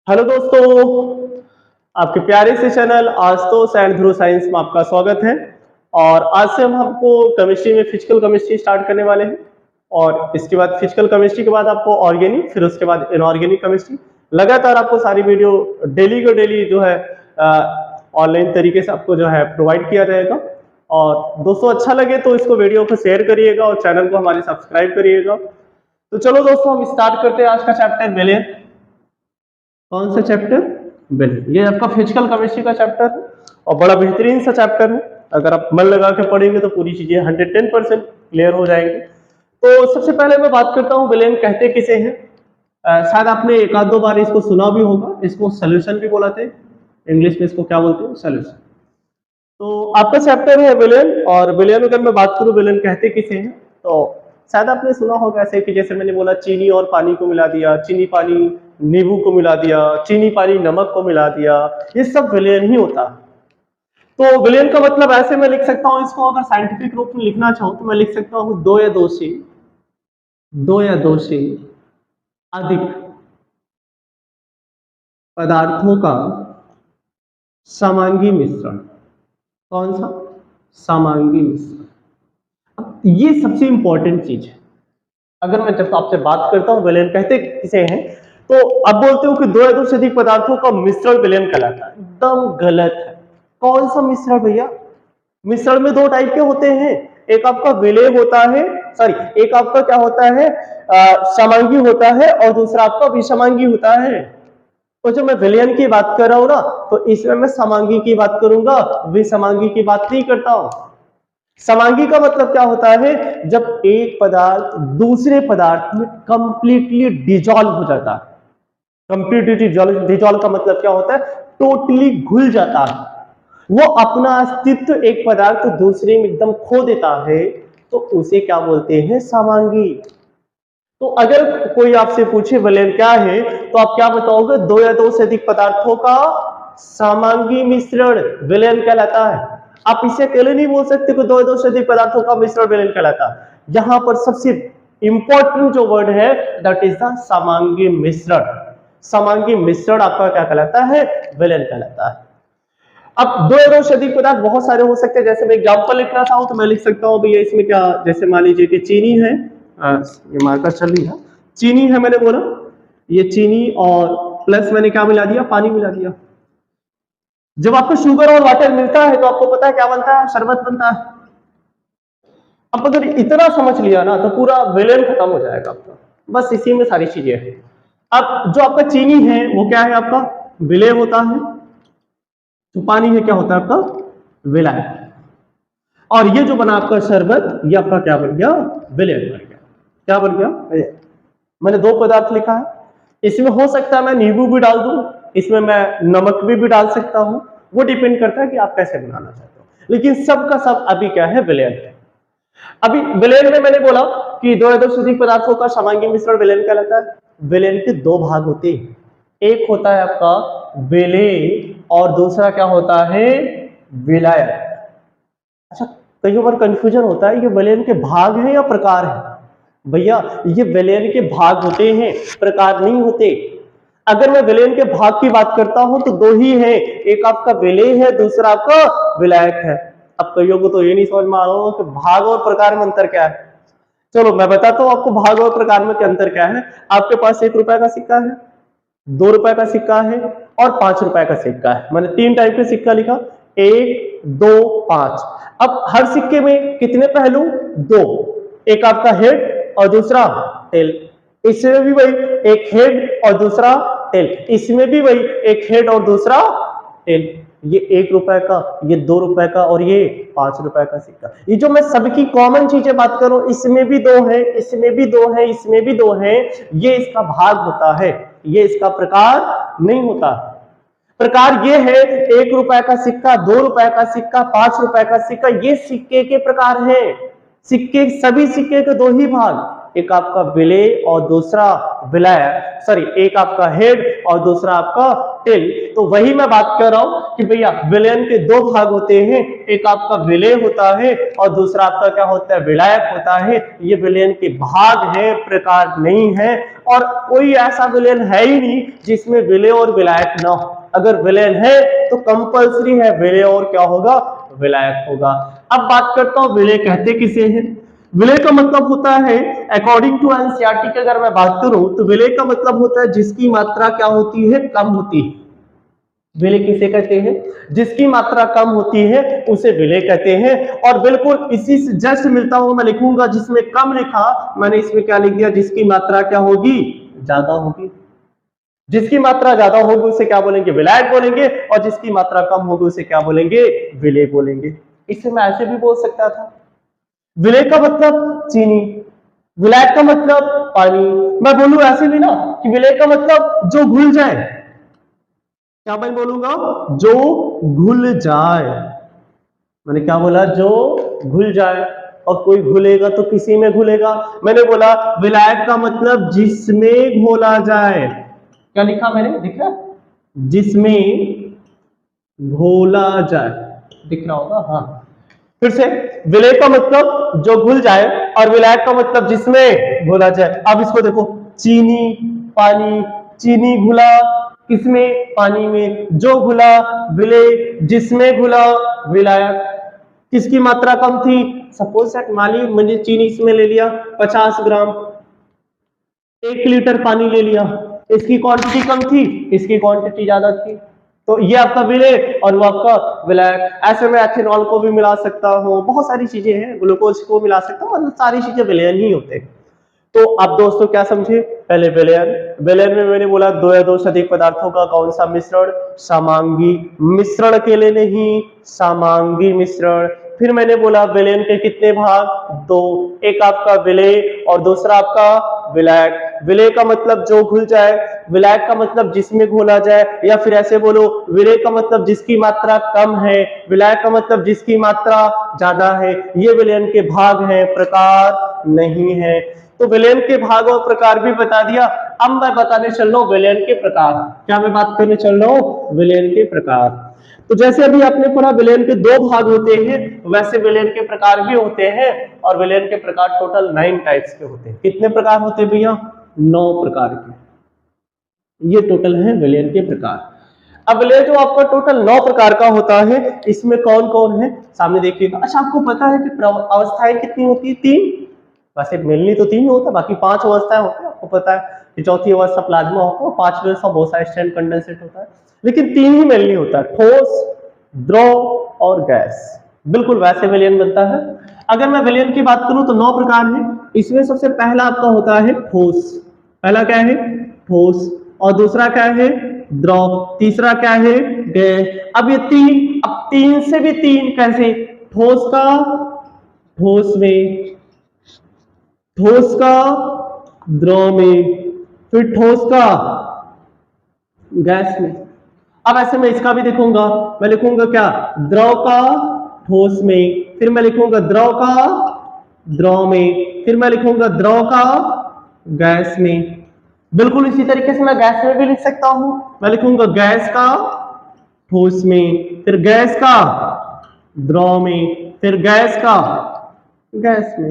Hello दोस्तों, आपके प्यारे से channel Ashutosh and Dhruv science में आपका स्वागत है। और आज से हम आपको केमिस्ट्री में फिजिकल केमिस्ट्री स्टार्ट करने वाले हैं। और इसके बाद फिजिकल केमिस्ट्री के बाद आपको ऑर्गेनिक, फिर उसके बाद इनऑर्गेनिक केमिस्ट्री। लगातार आपको सारी वीडियो डेली को डेली जो है ऑनलाइन तरीके से आपको जो है प्रोवाइड किया जाएगा। और दोस्तों अच्छा लगे तो इसको वीडियो को शेयर करिएगा और चैनल को हमारे सब्सक्राइब करिएगा। तो चलो दोस्तों, हम स्टार्ट करते हैं आज का चैप्टर विलेन। कौन सा चैप्टर? विलेन। ये आपका फिजिकल केमिस्ट्री का चैप्टर है और बड़ा बेहतरीन सा चैप्टर है। अगर आप मन लगा के पढ़ेंगे तो पूरी चीजें 110% क्लियर हो जाएंगे। तो सबसे पहले मैं बात करता हूँ विलेन कहते किसे हैं। शायद आपने एक आध दो बार इसको सुना भी होगा। इसको सोल्यूशन भी बोला थे, इंग्लिश में इसको क्या बोलते हैं? सोल्यूशन। तो आपका चैप्टर है विलेन। और विलेन अगर मैं बात करूं विलेन कहते किसे हैं, तो शायद आपने सुना होगा ऐसे कि जैसे मैंने बोला चीनी और पानी को मिला दिया, चीनी पानी नींबू को मिला दिया, चीनी पानी नमक को मिला दिया, ये सब विलेन ही होता है। तो विलेन का मतलब ऐसे मैं लिख सकता हूं, इसको अगर साइंटिफिक रूप में लिखना चाहूं तो मैं लिख सकता हूं दो या दो से अधिक पदार्थों का समांगी मिश्रण। कौन सा? समांगी मिश्रण। अब ये सबसे इंपॉर्टेंट चीज है। अगर मैं जब आपसे बात करता हूं विलेन कहते किसे हैं, तो अब बोलते हो कि दो या दो से अधिक पदार्थों का मिश्रण विलेन कहलाता है। एकदम गलत है। कौन सा मिश्रण भैया? मिश्रण में दो टाइप के होते हैं। एक आपका विलेय होता है, एक आपका क्या होता है, समांगी होता है, और दूसरा आपका विषमांगी होता है। तो जब मैं विलयन की बात कर रहा हूं ना, तो इसमें मैं समांगी की बात करूंगा, विषमांगी की बात नहीं करता हूं। समांगी का मतलब क्या होता है? जब एक पदार्थ दूसरे पदार्थ में कंप्लीटली डिजॉल्व हो जाता है। कंप्लीटली डिजॉल्व का मतलब क्या होता है? टोटली घुल जाता है। वो अपना अस्तित्व एक पदार्थ दूसरे में एकदम खो देता है, तो उसे क्या बोलते हैं? समांगी। तो अगर कोई आपसे पूछे विलेन क्या है, तो आप क्या बताओगे? दो या दो से अधिक पदार्थों का समांगी मिश्रण विलेन कहलाता है। आप इसे अकेले नहीं बोल सकते कि दो या दो से अधिक पदार्थों का मिश्रण विलेन कहलाता है। यहां पर सबसे इंपॉर्टेंट जो वर्ड है दैट इज द समांगी मिश्रण। समांगी मिश्रण आपका क्या कहलाता है? विलेन कहलाता है। अब दो या दो से अधिक पदार्थ बहुत सारे हो सकते हैं। जैसे मैं एग्जांपल लिखना चाहूं तो मैं लिख सकता हूं भैया इसमें क्या, जैसे मान लीजिए कि चीनी है, ये मार्कर चल रही है, चीनी है मैंने बोला, ये चीनी और प्लस मैंने क्या मिला दिया? पानी मिला दिया। जब आपको शुगर और वाटर मिलता है तो आपको पता है क्या बनता है? शरबत बनता है। अब अगर इतना समझ लिया ना तो पूरा विलेन खत्म हो जाएगा आपका। बस इसी में सारी चीजें हैं। अब जो आपका चीनी है वो क्या है? आपका विलेय होता है। जो पानी है क्या होता है? आपका विलायक। और ये जो बना आपका शरबत, ये आपका क्या बन गया? विलेय बन गया। क्या बन गया? मैंने दो पदार्थ लिखा है। इसमें हो सकता है मैं नींबू भी डाल दूं, इसमें मैं नमक भी डाल सकता हूं। वो डिपेंड करता है कि आप कैसे बनाना चाहते हो। लेकिन सबका सब अभी क्या है? विलेय है। अभी विलेन में मैंने बोला कि दो या दो से अधिक पदार्थों का समांगी मिश्रण विलेन कहलाता है। विलेन के दो भाग होते हैं। एक होता है आपका विलेय और दूसरा क्या होता है? विलायक। अच्छा, कई बार कंफ्यूजन होता है, ये विलेन के भाग हैं या प्रकार है? भैया ये विलेन के भाग होते हैं, प्रकार नहीं होते। अगर मैं विलेन के भाग की बात करता हूं तो दो ही है, एक आपका विलेय है, दूसरा आपका विलायक है। अब कईयों को तो ये नहीं समझ में आ रहा होगा कि भाग और प्रकार में अंतर क्या है। चलो मैं बताता हूं आपको भाग और प्रकार में अंतर क्या है। आपके पास 1 रुपए का सिक्का है, 2 रुपए का सिक्का है और 5 रुपए का सिक्का है। मैंने 3 टाइप के सिक्का लिखा, 1, 2, 5। अब हर सिक्के में कितने पहलू? 2। एक आपका हेड और दूसरा टेल। इसमें भी वही, एक हेड और दूसरा टेल। इसमें भी वही, एक हेड और दूसरा टेल। ये 1 रुपए का, ये 2 रुपए का और ये 5 रुपए का सिक्का। ये जो मैं सबकी कॉमन चीजें बात करूं, इसमें भी 2 है, इसमें भी 2 है, इसमें भी 2 है, ये इसका भाग होता है, ये इसका प्रकार नहीं होता। प्रकार ये है 1 रुपए का सिक्का, 2 रुपए का सिक्का, 5 रुपए का सिक्का, ये सिक्के के प्रकार हैं। सिक्के, सभी सिक्के के 2 ही भाग, एक आपका विलेय और दूसरा विलायक, एक आपका हेड और दूसरा आपका टिल। तो वही मैं बात कर रहा हूं कि भैया विलयन के दो भाग होते हैं, एक आपका विलय होता है और दूसरा आपका क्या होता है, विलायक होता है। ये विलयन के भाग है, प्रकार नहीं है। और कोई ऐसा विलयन है ही नहीं जिसमें विलय और विलायक ना हो। अगर विलयन है तो कंपल्सरी है विलय और क्या होगा, विलायक होगा। अब बात करता हूं विलय कहते किसे हैं। विलय का मतलब होता है, अकॉर्डिंग टू एनसीईआरटी की अगर मैं बात करूं तो विलय का मतलब होता है जिसकी मात्रा क्या होती है, कम होती है। विलय किसे कहते हैं, जिसकी मात्रा कम होती है उसे विलय कहते हैं। और बिल्कुल इसी से जस्ट मिलता हुआ मैं लिखूंगा, जिसमें कम लिखा मैंने इसमें क्या लिख दिया, जिसकी मात्रा क्या होगी, ज्यादा होगी। जिसकी मात्रा ज्यादा होगी उसे क्या बोलेंगे, विलायक बोलेंगे, और जिसकी मात्रा कम होगी उसे क्या बोलेंगे, विलय बोलेंगे। इसे मैं ऐसे भी बोल सकता था, विलय का मतलब चीनी, विलायक का मतलब पानी। मैं बोलूं ऐसे भी ना कि विलय का मतलब जो घुल जाए, क्या मैं बोलूंगा, जो घुल जाए। मैंने क्या बोला, जो घुल जाए। और कोई घुलेगा तो किसी में घुलेगा। मैंने बोला विलायक का मतलब जिसमें घोला जाए। क्या लिखा मैंने, दिख रहा, जिसमें घोला जाए, दिख रहा होगा, हाँ। फिर से, विलय का मतलब जो घुल जाए और विलायक का मतलब जिसमें घोला जाए। अब इसको देखो, चीनी, पानी, चीनी घुला किसमें, पानी में, जो घुला विलय, जिसमें घुला विलायक। किसकी मात्रा कम थी, सपोज दैट माली मैंने चीनी इसमें ले लिया 50 ग्राम, 1 लीटर पानी ले लिया, इसकी क्वांटिटी कम थी, इसकी क्वांटिटी ज्यादा थी, तो ये आपका विलय और वो आपका विलायक। ऐसे में एथेनॉल को भी मिला सकता हूँ, बहुत सारी चीजें हैं, ग्लूकोज को मिला सकता हूँ, मतलब सारी चीजें विलयन ही होते हैं। तो आप दोस्तों क्या समझे, पहले विलयन, विलयन में मैंने बोला दो या दो से अधिक पदार्थों का कौन सा मिश्रण, समांगी मिश्रण, अकेले नहीं, समांगी मिश्रण। फिर मैंने बोला विलयन के कितने भाग, दो, एक आपका विलय और दूसरा आपका विलायक। विलय का मतलब जो घुल जाए, विलायक का मतलब जिसमें घोला जाए, या फिर ऐसे बोलो, विलय का मतलब जिसकी मात्रा कम है, विलायक का मतलब जिसकी मात्रा ज्यादा है। ये विलयन के भाग हैं, प्रकार नहीं है। तो विलयन के भाग और प्रकार भी बता दिया। अब मैं बताने चल रहा हूं विलयन के प्रकार। क्या मैं बात करने चल रहा हूं, विलयन के प्रकार। तो जैसे अभी आपने पढ़ा विलयन के दो भाग होते हैं, वैसे विलयन के प्रकार भी होते हैं। और विलयन के प्रकार टोटल 9 टाइप्स के होते हैं। कितने प्रकार होते हैं भैया, 9 प्रकार के। ये टोटल है विलयन के प्रकार। अब विलय जो आपका टोटल 9 प्रकार का होता है, इसमें कौन कौन है सामने देखिएगा। अच्छा, आपको पता है कि अवस्थाएं कितनी होती है, 3। वैसे मेनली तो 3 होता है, बाकी 5 अवस्थाएं होती है। आपको पता है कि चौथी अवस्था प्लाज्मा होता है, 5वीं अवस्था बोसा स्टैंड कंडेंसेट होता है, लेकिन 3 ही मेनली होता है, ठोस, द्रव और गैस। बिल्कुल वैसे विलयन बनता है। अगर मैं विलयन की बात करूं तो 9 प्रकार है। इसमें सबसे पहला आपका होता है ठोस। पहला क्या है, ठोस। और दूसरा क्या है, द्रव। तीसरा क्या है, गैस। अब ये 3, अब 3 से भी 3 कैसे, ठोस का ठोस में, ठोस का द्रव में, फिर ठोस का गैस में। अब ऐसे मैं इसका भी देखूंगा, मैं लिखूंगा क्या, द्रव का ठोस में, फिर मैं लिखूंगा द्रव का द्रव में, फिर मैं लिखूंगा द्रव का गैस में। बिल्कुल इसी तरीके से मैं गैस में भी लिख सकता हूं, मैं लिखूंगा गैस का ठोस में, फिर गैस का द्रव में, फिर गैस का गैस में।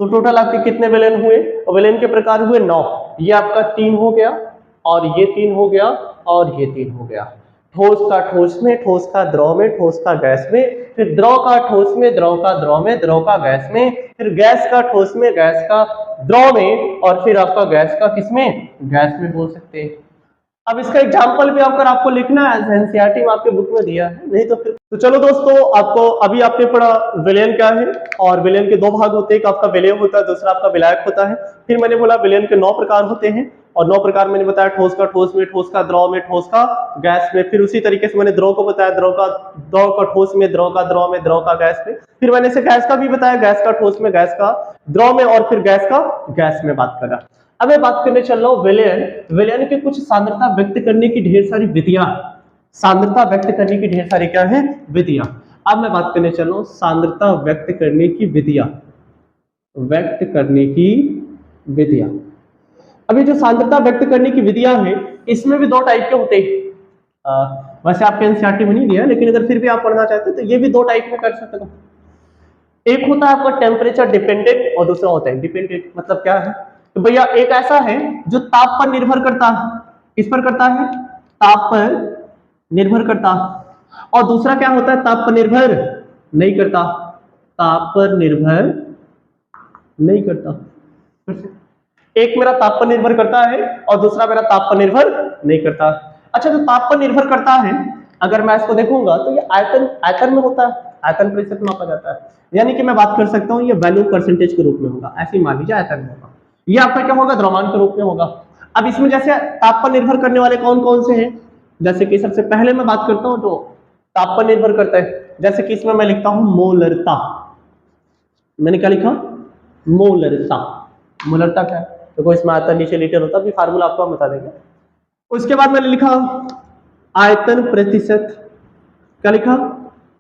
तो टोटल आपके कितने विलयन हुए, विलयन के प्रकार हुए 9। ये आपका 3 हो गया, और ये 3 हो गया, और ये 3 हो गया। ठोस का ठोस में, ठोस का द्रव में, ठोस का गैस में, फिर द्रव का ठोस में, द्रव का द्रव में, द्रव का गैस में, फिर गैस का ठोस में, गैस का द्रव में, और फिर आपका गैस का किसमें, गैस में बोल सकते हैं। अब इसका एग्जांपल भी अगर आपको लिखना है, एनसीईआरटी में आपके बुक में दिया है, नहीं तो फिर तो चलो दोस्तों, आपको अभी आपने पढ़ा विलयन क्या है। और विलयन के दो भाग होते हैं, एक आपका विलय होता है, दूसरा आपका विलायक होता है। फिर मैंने बोला विलयन के 9 प्रकार होते हैं, और 9 प्रकार मैंने बताया, ठोस का ठोस में, ठोस का द्रव में, ठोस का गैस में। फिर उसी तरीके से मैंने द्रव को बताया, द्रव का ठोस में, द्रव का द्रव में, द्रव का गैस में। फिर मैंने इसे गैस का भी बताया, गैस का ठोस में, गैस का द्रव में, और फिर गैस का गैस में बात करा। अब मैं बात करने चल रहा हूं विलयन। विलयन के कुछ सांद्रता व्यक्त करने की ढेर सारी विधियां, सांद्रता व्यक्त करने की ढेर सारी क्या है, विधियां। अब मैं बात करने चल रहा हूं सांद्रता व्यक्त करने की विधियां, व्यक्त करने की विधियां। अभी जो सांद्रता व्यक्त करने की विधियां हैं, इसमें भी 2 टाइप के होते हैं। वैसे आपके एनसीईआरटी में नहीं दिया है, लेकिन अगर फिर भी आप पढ़ना चाहते हैं तो ये भी दो टाइप में कर सकते हो। एक होता है आपका टेम्परेचर डिपेंडेंट और दूसरा होता है डिपेंडेंट। मतलब क्या है, तो भैया एक ऐसा है जो ताप पर निर्भर करता है, किस पर करता है, ताप पर निर्भर करता है। और दूसरा क्या होता है, ताप पर निर्भर नहीं करता, ताप पर निर्भर नहीं करता। एक मेरा ताप पर निर्भर करता है और दूसरा मेरा ताप पर निर्भर नहीं करता। अच्छा, जो ताप पर निर्भर करता है, अगर मैं इसको देखूंगा तो ये आयतन में होता है, आयतन प्रतिशत मापा जाता है। यानी कि मैं बात कर सकता हूँ ये वैल्यू परसेंटेज के रूप में होगा, ऐसे मान लीजिए आयतन में होगा। ये आपका क्या होगा, द्रव्यमान के रूप में होगा। अब इसमें जैसे ताप पर निर्भर करने वाले कौन कौन से हैं, जैसे कि सबसे पहले मैं बात करता हूँ जो ताप पर निर्भर करता है, जैसे कि इसमें मैं लिखता हूं मोलरता। मैंने क्या लिखा, मोलरता। मोलरता क्या है, देखो इसमें आता नीचे लीटर होता है, फार्मूला आपको हम बता देंगे। उसके बाद मैंने लिखा आयतन प्रतिशत। क्या लिखा,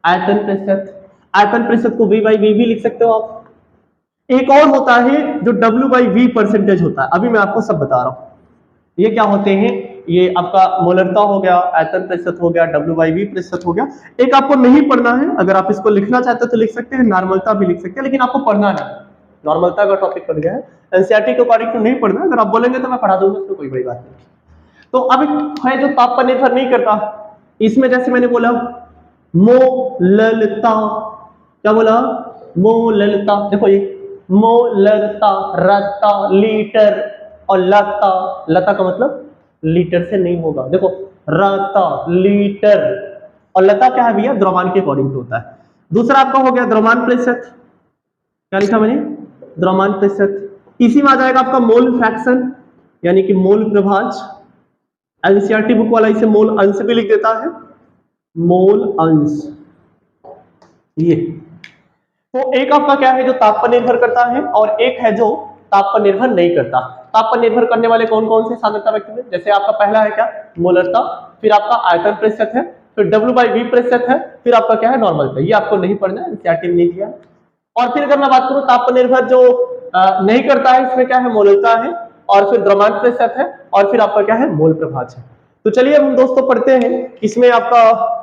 आयतन प्रतिशत। आयतन प्रतिशत को V by V भी लिख सकते हो आप। एक और होता है जो W by V परसेंटेज होता है, अभी मैं आपको सब बता रहा हूं ये क्या होते हैं। ये आपका मोलरता हो गया, आयतन प्रतिशत हो गया, W by V प्रतिशत हो गया। एक आपको नहीं पढ़ना है, अगर आप इसको लिखना चाहते हो तो लिख सकते हैं, नॉर्मलता भी लिख सकते हैं, लेकिन आपको पढ़ना नहीं, नॉर्मलता का टॉपिक पढ़ गया है, एनसीईआरटी के अकॉर्डिंग तो नहीं पढ़ना। अगर आप बोलेंगे तो मैं पढ़ा दूंगा, इसमें कोई बड़ी बात नहीं। तो अब है जो ताप पर निर्भर नहीं करता, इसमें जैसे मैंने बोला मोललता। क्या बोला, मोललता। देखो ये मोललता, रता, लीटर और लता। लता का मतलब लीटर से नहीं होगा, देखो रता, लीटर और लता क्या है भैया, द्रव्यमान के अकॉर्डिंग होता है। दूसरा आपका हो गया द्रव्यमान प्रतिशत। क्या लिखा मैंने, द्रव्यमान प्रतिशत। इसी में आ जाएगा आपका मोल फ्रैक्शन, यानी कि मोल प्रभाज। एनसीईआरटी बुक वाला इसे मोल अंश भी लिख देता है, मोल अंश। ये तो एक आपका क्या है जो ताप पर निर्भर करता है, और एक है जो ताप पर निर्भर नहीं करता। ताप पर निर्भर करने वाले कौन कौन से सांद्रता वेक्टर हैं, जैसे आपका पहला है क्या, मोलरता, फिर आपका आयतन प्रतिशत है, फिर W by V प्रतिशत है, फिर आपका क्या है, नॉर्मलता। ये आपको नहीं पढ़ना है, एनसीईआरटी में नहीं दिया। और फिर अगर मैं बात करूं ताप पर निर्भर जो नहीं करता है, इसमें क्या है, मोलरता है, और फिर द्रव्यमान प्रतिशत है, और फिर आपका क्या है, मोल प्रभाज है। तो चलिए हम दोस्तों पढ़ते हैं, इसमें आपका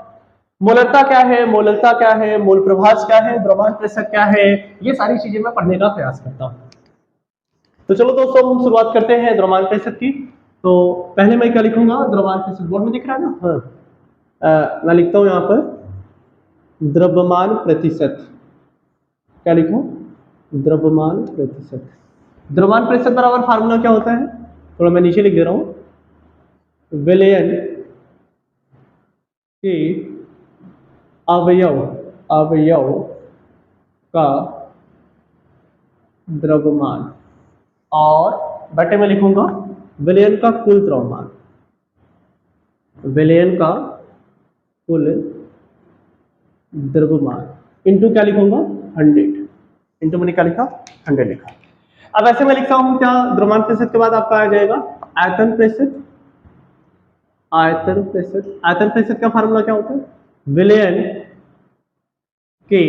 मोलरता क्या है, मोलरता क्या है, मोल प्रभाज क्या है, द्रव्यमान प्रतिशत क्या है, ये सारी चीजें मैं पढ़ने का प्रयास करता हूं। तो चलो दोस्तों हम शुरुआत करते हैं द्रव्यमान प्रतिशत की। तो पहले मैं क्या लिखूंगा, द्रव्यमान प्रतिशत बोर्ड में दिख रहा है ना, हाँ। मैं लिखता हूं यहां पर द्रव्यमान प्रतिशत। क्या लिखूं, द्रव्यमान प्रतिशत। द्रव्यमान प्रतिशत बराबर फार्मूला क्या होता है, थोड़ा मैं नीचे लिख दे रहा हूं, विलयन के अवयव अवयव का द्रव्यमान, और बटे में लिखूंगा विलयन का कुल द्रव्यमान, विलयन का कुल द्रव्यमान इंटू क्या लिखूंगा, 100। इंटू मैंने क्या लिखा, 100 लिखा। अब ऐसे मैं लिखता हूं क्या, द्रव्यमान प्रतिशत के बाद आपका आ जाएगा आयतन प्रतिशत। आयतन प्रतिशत, आयतन प्रतिशत का फार्मूला क्या होता है, विलयन के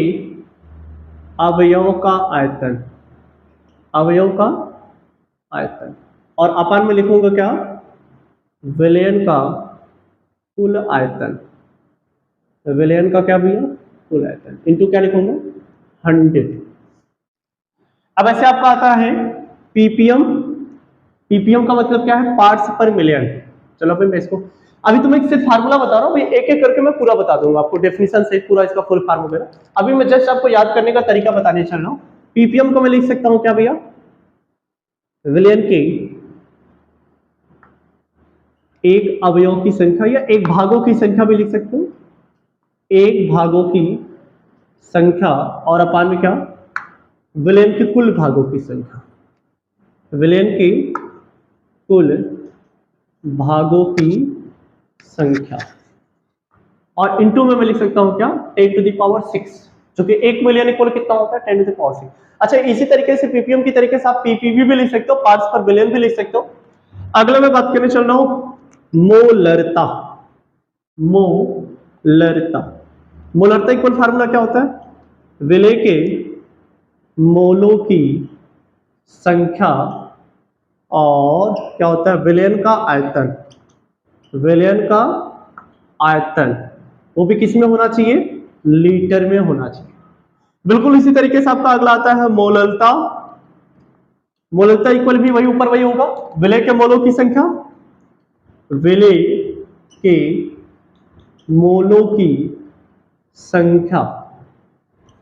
अवयव का आयतन, अवयव का आयतन, और अपान में लिखूंगा क्या, विलयन का कुल आयतन। विलयन का क्या भैया, कुल आयतन, इंटू क्या लिखूंगा, 100। अब ऐसे आपका आता है पीपीएम। पीपीएम का मतलब क्या है, पार्ट्स पर मिलियन। चलो भाई मैं इसको अभी तुम्हें सिर्फ फार्मूला बता रहा हूँ, एक एक करके मैं पूरा बता दूंगा आपको, डेफिनेशन से पूरा इसका फुल फार्म वगैरह। अभी मैं जस्ट आपको याद करने का तरीका बताने चल रहा हूँ। पीपीएम को मैं लिख सकता हूँ क्या भैया, विलयन के एक अवयव की संख्या, या एक भागों की संख्या भी लिख सकते हो, एक भागों की संख्या, और अपान में क्या, विलयन के कुल भागों की संख्या, विलयन के कुल भागों की संख्या, और इंटू में मैं लिख सकता हूं क्या, 10⁶, जो कि 1 मिलियन इक्वल कितना होता है, 10⁶। अच्छा, इसी तरीके से पीपीएम की तरीके से आप पीपीवी भी लिख सकते हो, पार्ट्स पर बिलियन भी लिख सकते हो। अगला मैं बात करने चल रहा हूं मोलरता। मोलरता, मोलरता इक्वल फार्मूला क्या होता है, विलय के मोलों की संख्या, और क्या होता है, विलयन का आयतन, विलयन का आयतन, वो भी किस में होना चाहिए, लीटर में होना चाहिए। बिल्कुल इसी तरीके से आपका अगला आता है मोललता। मोललता इक्वल भी वही ऊपर वही होगा, विलय के मोलों की संख्या, विलय के मोलों की संख्या,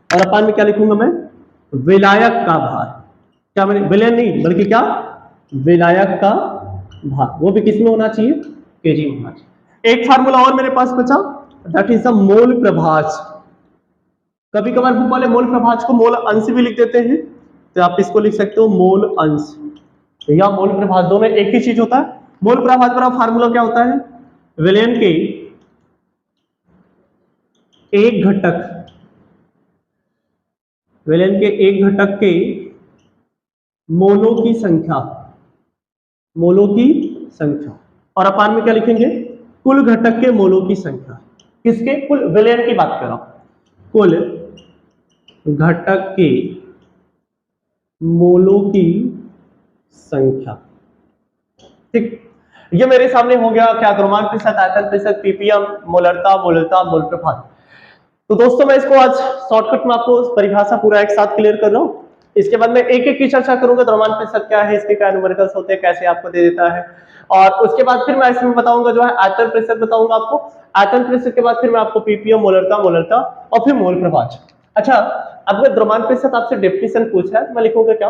और अपान में क्या लिखूंगा मैं, विलायक का भार। क्या मैंने विलय नहीं बल्कि क्या, विलायक का भार, वो भी किस में होना चाहिए, केजी में होना चाहिए। एक फार्मूला और मेरे पास बचा, दैट इज द मोल प्रभाज। कभी कभार बुक वाले मोल प्रभाज को मोल अंश भी लिख देते हैं, तो आप इसको लिख सकते हो मोल अंश या मोल प्रभाज, दोनों एक ही चीज होता है। मोल प्रभाज पर फार्मूला क्या होता है, विलयन के एक घटक, विलयन के एक घटक के मोलों की संख्या, मोलों की संख्या, और अपान में क्या लिखेंगे, कुल घटक के मोलों की संख्या। किसके, कुल विलयन की बात कर रहा हूं, कुल घटक के मोलों की संख्या। ठीक, ये मेरे सामने हो गया क्या, द्रव्यमान प्रतिशत, आयतन प्रतिशत, पीपीएम, मोलरता, मोलता, मोल प्रभाज। तो दोस्तों मैं इसको आज शॉर्टकट में आपको परिभाषा पूरा एक साथ क्लियर कर रहा हूं। इसके बाद मैं एक एक की चर्चा करूंगा, द्रव्यमान प्रतिशत क्या है, इसके क्या न्यूमेरिकल्स होते हैं, कैसे आपको दे देता है, और उसके बाद फिर मैं इसमें बताऊंगा जो है आयतन प्रतिशत बताऊंगा आपको। आयतन प्रतिशत के बाद फिर मैं आपको पीपीएम, मोलरता, मोलता और फिर मोल प्रभाज। अच्छा, अब अगर द्रव्यमान प्रतिशत आपसे डेफिनेशन पूछा है तो मैं लिखूंगा क्या,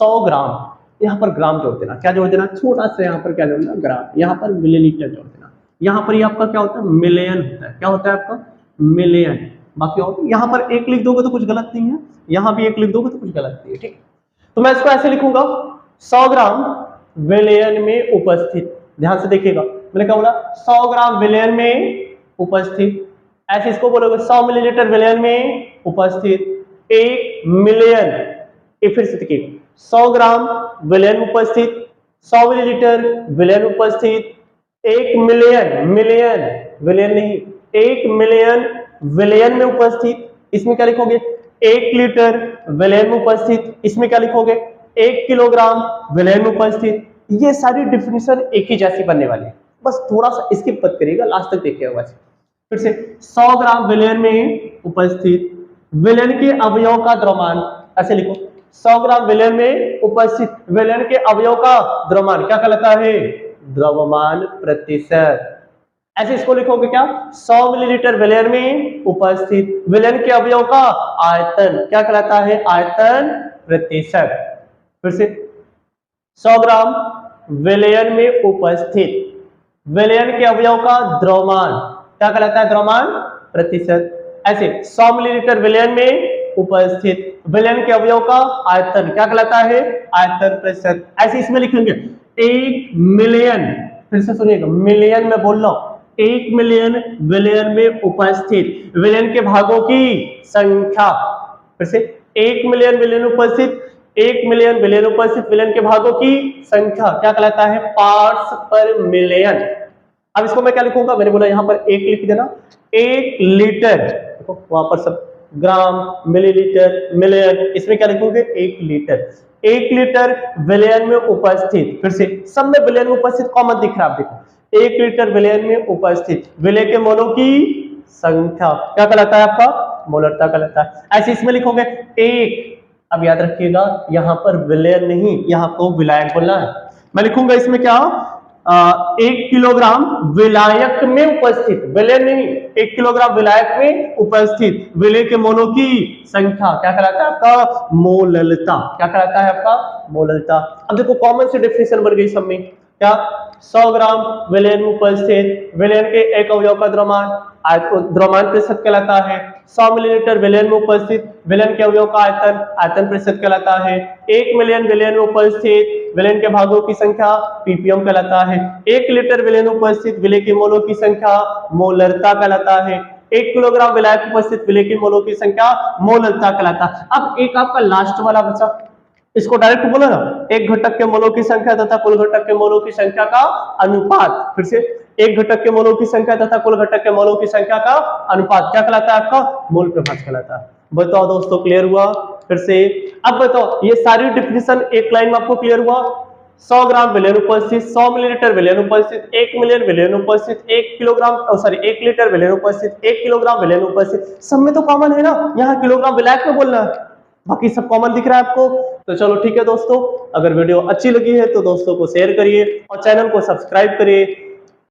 100 ग्राम, यहाँ पर ग्राम जोड़ देना, क्या जोड़ देना, छोटा सा यहाँ पर क्या जोड़ना, ग्राम, यहाँ पर मिलीलीटर जोड़ देना, यहाँ पर ये आपका क्या होता है, मिलियन होता है, क्या होता है आपका, मिलियन। बाकी और यहाँ पर एक लिख दोगे तो कुछ गलत नहीं है, यहाँ भी एक लिख दोगे तो कुछ गलत नहीं है। ठीक, तो मैं इसको ऐसे लिखूंगा, 100 ग्राम विलयन में उपस्थित, ध्यान से देखिएगा मैंने क्या बोला, 100 ग्राम विलयन में उपस्थित, ऐसे इसको बोलोगे 100 मिलीलीटर विलयन में उपस्थित, 1 मिलियन, ये फिर से देखिए 100 ग्राम विलयन में उपस्थित, 100 मिलीलीटर विलयन में उपस्थित, 1 मिलियन, मिलियन विलयन नहीं, 1 मिलियन विलयन में उपस्थित, इसमें क्या लिखोगे, 1 लीटर विलयन में उपस्थित, इसमें क्या लिखोगे, 1 किलोग्राम विलयन में उपस्थित। ये सारी डिफिनेशन एक ही जैसी बनने वाली है, बस थोड़ा सा स्किप मत करिएगा, लास्ट तक देखिएगा। फिर से 100 ग्राम विलयन में उपस्थित, विलयन के अवयव का द्रव्यमान, ऐसे लिखो, 100 ग्राम विलयन में उपस्थित विलयन के अवयव का द्रव्यमान क्या कहलाता है, द्रव्यमान प्रतिशत। ऐसे इसको लिखोगे क्या, 100 मिलीलीटर विलयन में उपस्थित विलयन के अवयव का आयतन क्या कहलाता है, आयतन प्रतिशत। फिर से 100 ग्राम विलयन में उपस्थित विलयन के अवयव का द्रव्यमान क्या कहलाता है, द्रव्यमान प्रतिशत। ऐसे 100 मिलीलीटर विलयन में उपस्थित विलयन के अवयव का आयतन क्या कहलाता है, आयतन प्रतिशत। ऐसे इसमें लिखेंगे 1 मिलियन, फिर से सुनिएगा, मिलियन में बोल रहा हूं, 1 मिलियन विलयन में उपस्थित विलयन के भागों की संख्या। फिर से 1 मिलियन विलयन उपस्थित, 1 मिलियन विलयन उपस्थित विलयन के भागों की संख्या क्या कहलाता है, पार्ट्स पर मिलियन। अब इसको मैं क्या लिखूंगा, मैंने बोला यहां पर 1 लिख देना, 1 लीटर, देखो वहां पर सब ग्राम, मिलीलीटर, मिलियन, इसमें क्या लिखोगे, 1 लीटर, 1 लीटर विलयन में उपस्थित, फिर से सब में विलयन में उपस्थित कॉमन दिख रहा है, आप देखो 1 लीटर विलयन में उपस्थित विलय के मोलों की संख्या क्या कहलाता है, आपका मोलरता कहलाता है। ऐसे इसमें लिखोगे 1, अब याद रखिएगा यहां पर विलयन नहीं, यहां को विलायक बोलना है। मैं लिखूंगा इसमें क्या, 1 किलोग्राम विलायक में उपस्थित, विलयन नहीं, 1 किलोग्राम विलायक में उपस्थित विलय के मोलों की संख्या क्या कहलाता है, आपका मोललता, क्या कहलाता है, आपका मोललता। अब देखो कॉमन सी डेफिनेशन बन गई सब में, क्या 100 ग्राम विलयन में उपस्थित विलयन के एक अवयव का द्रव्यमान, द्रव्यमान प्रतिशत कहलाता है, 100 मिलीलीटर विलयन में उपस्थित विलयन के अवयव का आयतन, आयतन प्रतिशत कहलाता है, 1 मिलियन विलयन में उपस्थित विलयन के भागों की संख्या पीपीएम कहलाता है, 1 लीटर विलयन में उपस्थित विलय के मोलों की संख्या मोलरता कहलाता है, 1 किलोग्राम विलायक में उपस्थित विलय के मोलों की संख्या मोलरता कहलाता है। अब एक आपका लास्ट वाला बचा, इसको डायरेक्ट बोला ना, एक घटक के मोलों की संख्या तथा कुल घटक के मोलों की संख्या का अनुपात। फिर से एक घटक के मोलों की संख्या तथा कुल घटक के मोलों की संख्या का अनुपात क्या कहलाता है, आपका मोल प्रभाज कहलाता है। बताओ दोस्तों क्लियर हुआ। फिर से अब बताओ, ये सारी डिफिनेशन एक लाइन में आपको क्लियर हुआ। 100 ग्राम विलेन उपस्थित, 100 मिलीलीटर विलेन उपस्थित, 1 मिलियन विलेन उपस्थित, 1 किलोग्राम सॉरी 1 लीटर विलेन उपस्थित, 1 किलोग्राम विलेन उपस्थित। सब में तो कॉमन है ना, यहाँ किलोग्राम विलायक में बोलना है, बाकी सब कॉमन दिख रहा है आपको। तो चलो ठीक है दोस्तों, अगर वीडियो अच्छी लगी है तो दोस्तों को शेयर करिए और चैनल को सब्सक्राइब करिए।